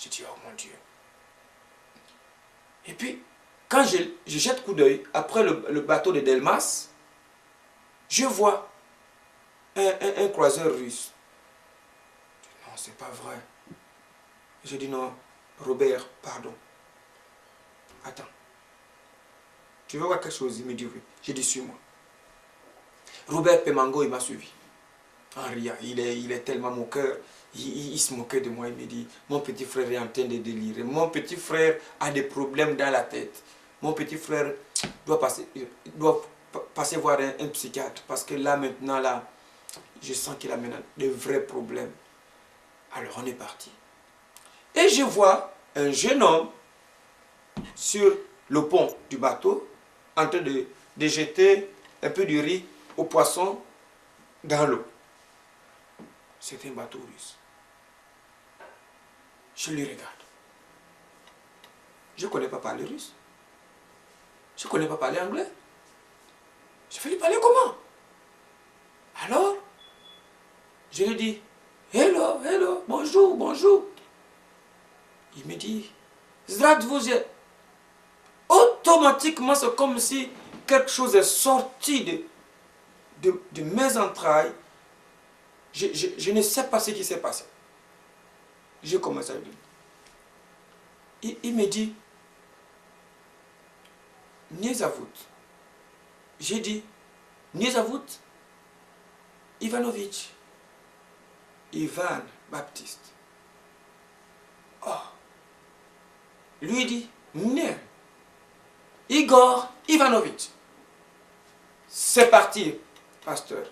Je dis, oh mon Dieu. Et puis, quand je jette coup d'œil, après le bateau de Delmas, je vois un croiseur russe. Je dis, non, c'est pas vrai. Je dis, non, Robert, pardon. Attends. Tu veux voir quelque chose? Il me dit, oui. J'ai dit, suis-moi. Robert Pemango, il m'a suivi. En riant, il est tellement moqueur. Il se moquait de moi, il me dit, mon petit frère est en train de délirer. Mon petit frère a des problèmes dans la tête. Mon petit frère doit passer voir un psychiatre. Parce que là, maintenant, là, je sens qu'il a maintenant de vrais problèmes. Alors, on est parti. Et je vois un jeune homme sur le pont du bateau, en train de jeter un peu de riz aux poissons dans l'eau. C'est un bateau russe. Je le regarde. Je ne connais pas parler russe. Je ne connais pas parler anglais. Je vais lui parler comment? Alors, je lui dis, hello, hello, bonjour, bonjour. Il me dit, Zdravstvuyte. Automatiquement, c'est comme si quelque chose est sorti de mes entrailles. Je ne sais pas ce qui s'est passé. J'ai commencé à lui dire. Il me dit, Niezavut. J'ai dit, Niezavut Ivanovitch. Ivan Baptiste. Oh. Lui dit, Né. Igor Ivanovitch. C'est parti, pasteur.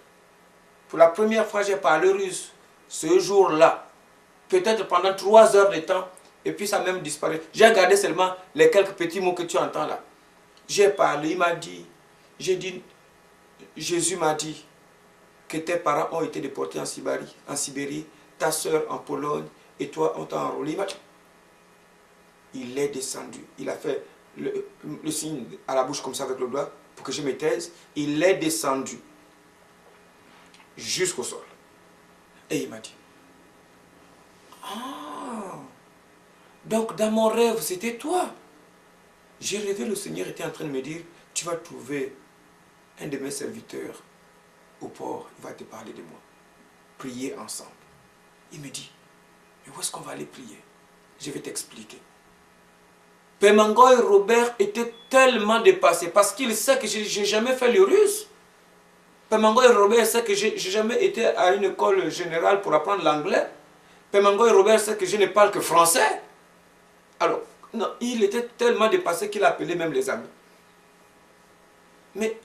Pour la première fois, j'ai parlé russe ce jour-là. Peut-être pendant 3 heures de temps. Et puis ça a même disparu. J'ai gardé seulement les quelques petits mots que tu entends là. J'ai parlé, il m'a dit, j'ai dit, Jésus m'a dit que tes parents ont été déportés en Sibérie, ta soeur en Pologne, et toi on t'a enrôlé. Il est descendu. Il a fait le signe à la bouche comme ça avec le doigt pour que je me taise. Il est descendu jusqu'au sol. Et il m'a dit, ah, donc dans mon rêve c'était toi. J'ai rêvé, le Seigneur était en train de me dire, tu vas trouver un de mes serviteurs au port, il va te parler de moi. Priez ensemble. Il me dit, mais où est-ce qu'on va aller prier? Je vais t'expliquer. Pemango et Robert étaient tellement dépassés parce qu'il sait que je n'ai jamais fait le russe. Pemango et Robert sait que je n'ai jamais été à une école générale pour apprendre l'anglais. Pemango et Robert sait que je ne parle que français. Alors, non, il était tellement dépassé qu'il a appelé même les amis. Mais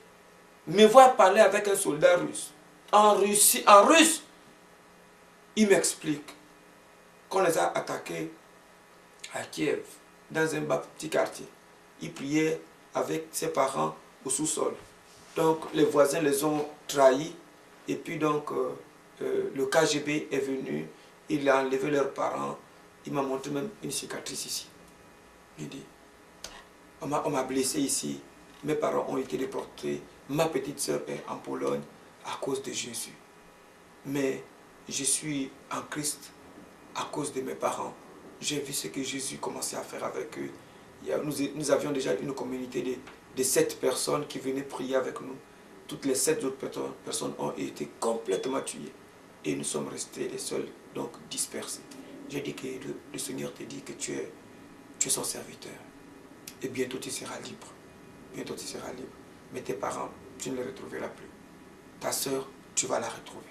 me voir parler avec un soldat russe, en russe, il m'explique qu'on les a attaqués à Kiev, dans un petit quartier. Il priait avec ses parents au sous-sol. Donc les voisins les ont trahis et puis donc le KGB est venu, il a enlevé leurs parents, il m'a montré même une cicatrice ici. Il dit, on m'a blessé ici, mes parents ont été déportés, ma petite soeur est en Pologne à cause de Jésus. Mais je suis en Christ à cause de mes parents. J'ai vu ce que Jésus commençait à faire avec eux. Nous avions déjà une communauté de 7 personnes qui venaient prier avec nous. Toutes les 7 autres personnes ont été complètement tuées. Et nous sommes restés les seuls, donc dispersés. J'ai dit que le Seigneur te dit que tu es son serviteur. Et bientôt tu seras libre. Bientôt tu seras libre. Mais tes parents, tu ne les retrouveras plus. Ta soeur, tu vas la retrouver.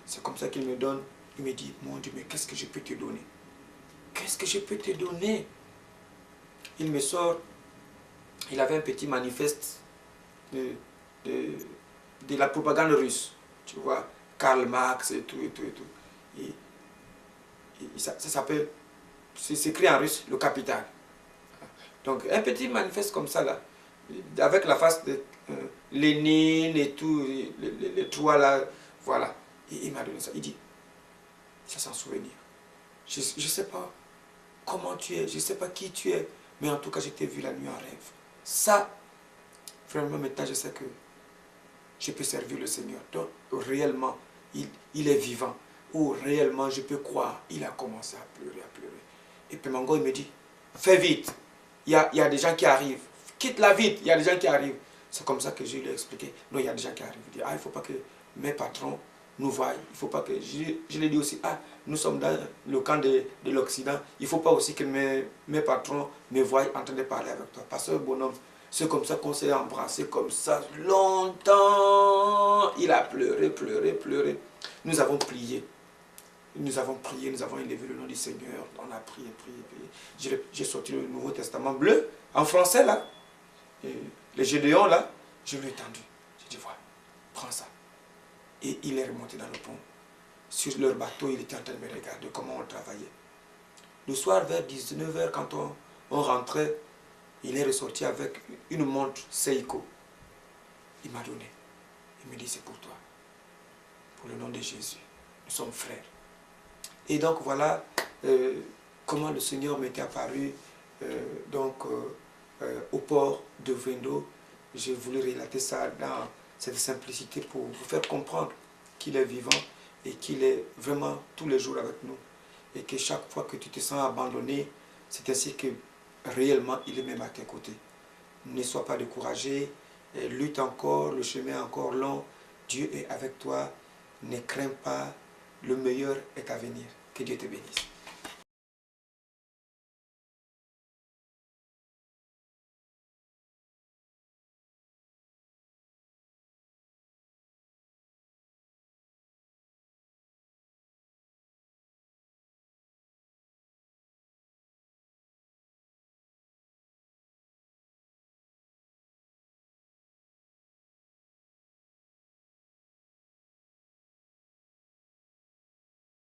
C'est comme ça qu'il me donne. Il me dit, mon Dieu, mais qu'est-ce que je peux te donner? Qu'est-ce que je peux te donner? Il me sort, il avait un petit manifeste de la propagande russe. Tu vois, Karl Marx et tout, et tout, et tout. Et ça s'appelle, c'est écrit en russe, le Capital. Donc, un petit manifeste comme ça, là, avec la face de Lénine et tout, les trois là, voilà. Et il m'a donné ça. Il dit, ça c'est un souvenir. Je ne sais pas comment tu es, je ne sais pas qui tu es, mais en tout cas, je t'ai vu la nuit en rêve. Ça, vraiment, maintenant, je sais que je peux servir le Seigneur. Donc, réellement, il est vivant. Ou réellement, je peux croire, il a commencé à pleurer, à pleurer. Et puis Mango, il me dit, fais vite, il y a des gens qui arrivent. Quitte-la vite, il y a des gens qui arrivent. C'est comme ça que je lui ai expliqué. Non, il y a des gens qui arrivent. Il dit, ah, il ne faut pas que mes patrons nous voient. Il ne faut pas que... Je lui ai dit aussi, ah, nous sommes dans le camp de l'Occident. Il ne faut pas aussi que mes patrons me voient en train de parler avec toi. Parce que bonhomme, c'est comme ça qu'on s'est embrassé comme ça longtemps. Il a pleuré, pleuré, pleuré. Nous avons prié. Nous avons prié, nous avons élevé le nom du Seigneur. On a prié, prié, prié. J'ai sorti le Nouveau Testament bleu, en français là. Et les Gédéons là, je lui ai tendu. J'ai dit, voilà, prends ça. Et il est remonté dans le pont. Sur leur bateau, il était en train de me regarder comment on travaillait. Le soir, vers 19 h, quand on rentrait, il est ressorti avec une montre Seiko. Il m'a donné. Il me dit, c'est pour toi. Pour le nom de Jésus. Nous sommes frères. Et donc voilà comment le Seigneur m'était apparu au port de Vendo. J'ai voulu relater ça dans cette simplicité pour vous faire comprendre qu'il est vivant et qu'il est vraiment tous les jours avec nous. Et que chaque fois que tu te sens abandonné, c'est ainsi que réellement il est même à tes côtés. Ne sois pas découragé, lutte encore, le chemin est encore long. Dieu est avec toi, ne crains pas, le meilleur est à venir. Que Dieu te bénisse.